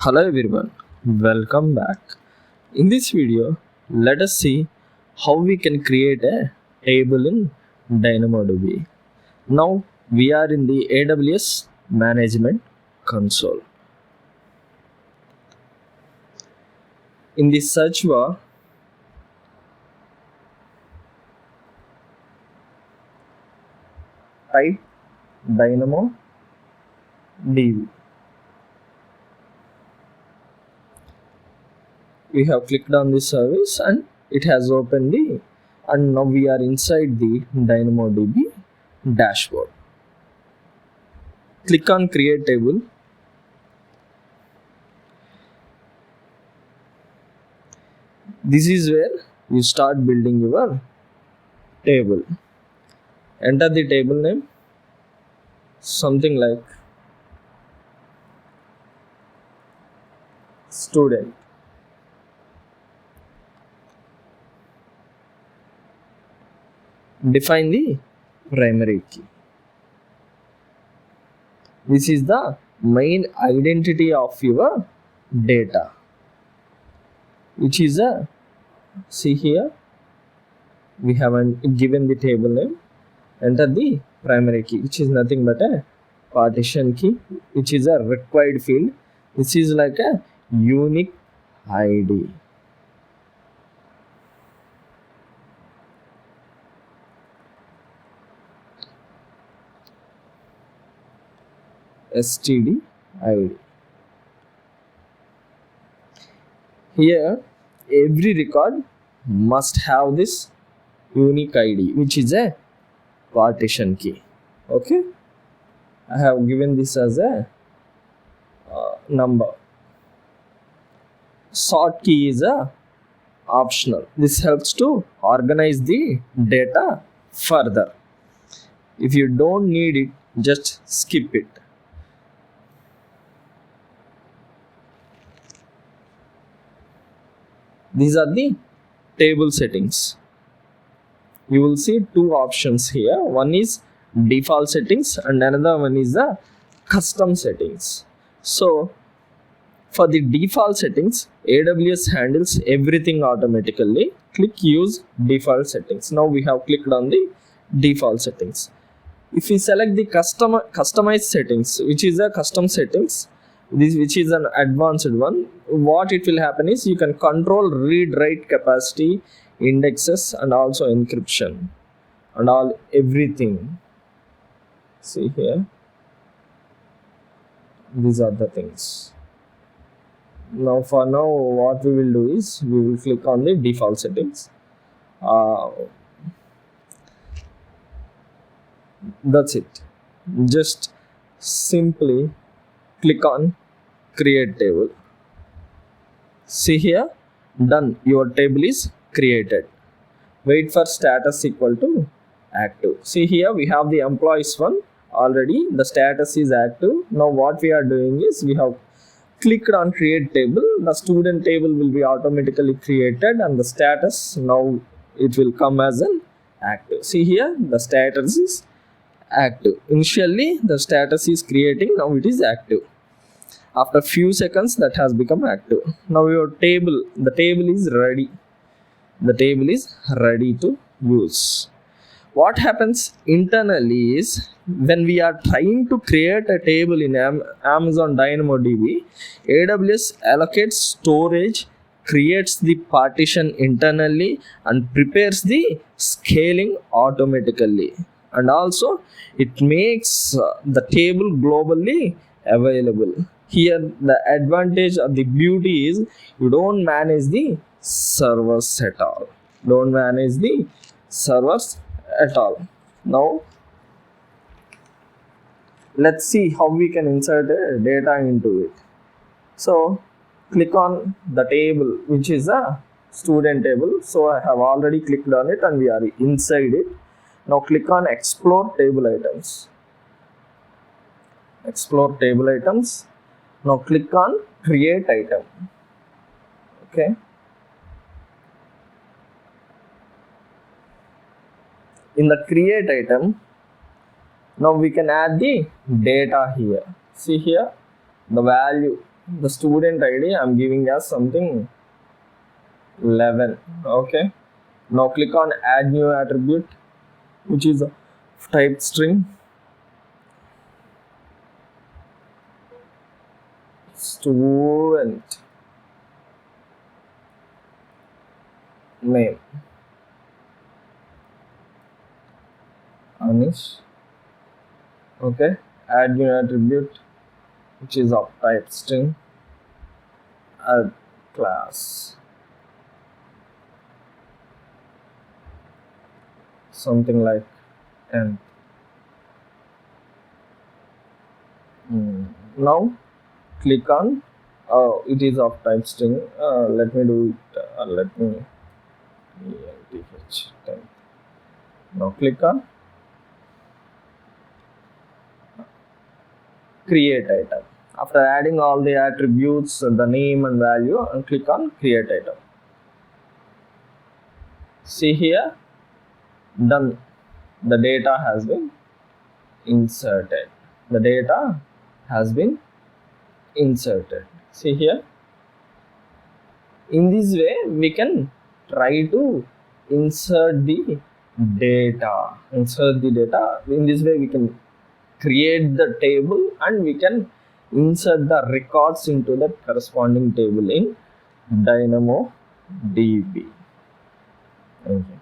Hello everyone, welcome back. In this video, let us see how we can create a table in DynamoDB. Now we are in the AWS Management Console. In the search bar, type DynamoDB. We have clicked on this service and it has opened and now we are inside the DynamoDB dashboard. Click on create table. This is where you start building your table. Enter the table name, something like student. Define the primary key. This is the main identity of your data, which is see here, we haven't given the table name. Enter the primary key, which is nothing but a partition key, which is a required field. This is like a unique ID. STD ID. Here every record must have this unique ID, which is a partition key. Okay, I have given this as a number. Sort key is optional. This helps to organize the data further. If you don't need it, just skip it. These are the table settings. You will see two options here. One is default settings and another one is the custom settings. So for the default settings, AWS handles everything automatically. Click use default settings. Now we have clicked on the default settings. If we select the customized settings, which is a custom settings, which is an advanced one, what it will happen is you can control read write capacity, indexes, and also encryption and everything. See here, these are the things. Now for now what we will do is we will click on the default settings. That's it. Just simply click on create table. See here, done, your table is created. Wait for status equal to active. See here, we have the employees one already, the status is active. Now what we are doing is we have clicked on create table. The student table will be automatically created and the status, now it will come as an active. See here, the status is active. Initially the status is creating, now it is active. After few seconds that has become active. Now your table, the table is ready. The table is ready to use. What happens internally is when we are trying to create a table in Amazon DynamoDB, AWS allocates storage, creates the partition internally and prepares the scaling automatically. And also it makes the table globally available. Here the advantage or the beauty is you don't manage the servers at all. Don't manage the servers at all. Now let's see how we can insert data into it. So click on the table, which is a student table. So I have already clicked on it and we are inside it. Now click on explore table items. Explore table items. Now click on create item. Okay. In the create item, now we can add the data here. See here, the value, the student ID I'm giving as something 11. Okay. Now click on add new attribute, which is a type string. Student name Anish. Okay, add new attribute, which is of type string. Add class, something like n. Now click on it is of type string. Let me do it. Let me ELTH 10. Now click on create item. After adding all the attributes, the name and value, and click on create item. See here, done. The data has been inserted. The data has been inserted. See here. In this way, we can try to insert the data. In this way, we can create the table and we can insert the records into the corresponding table in DynamoDB. Okay.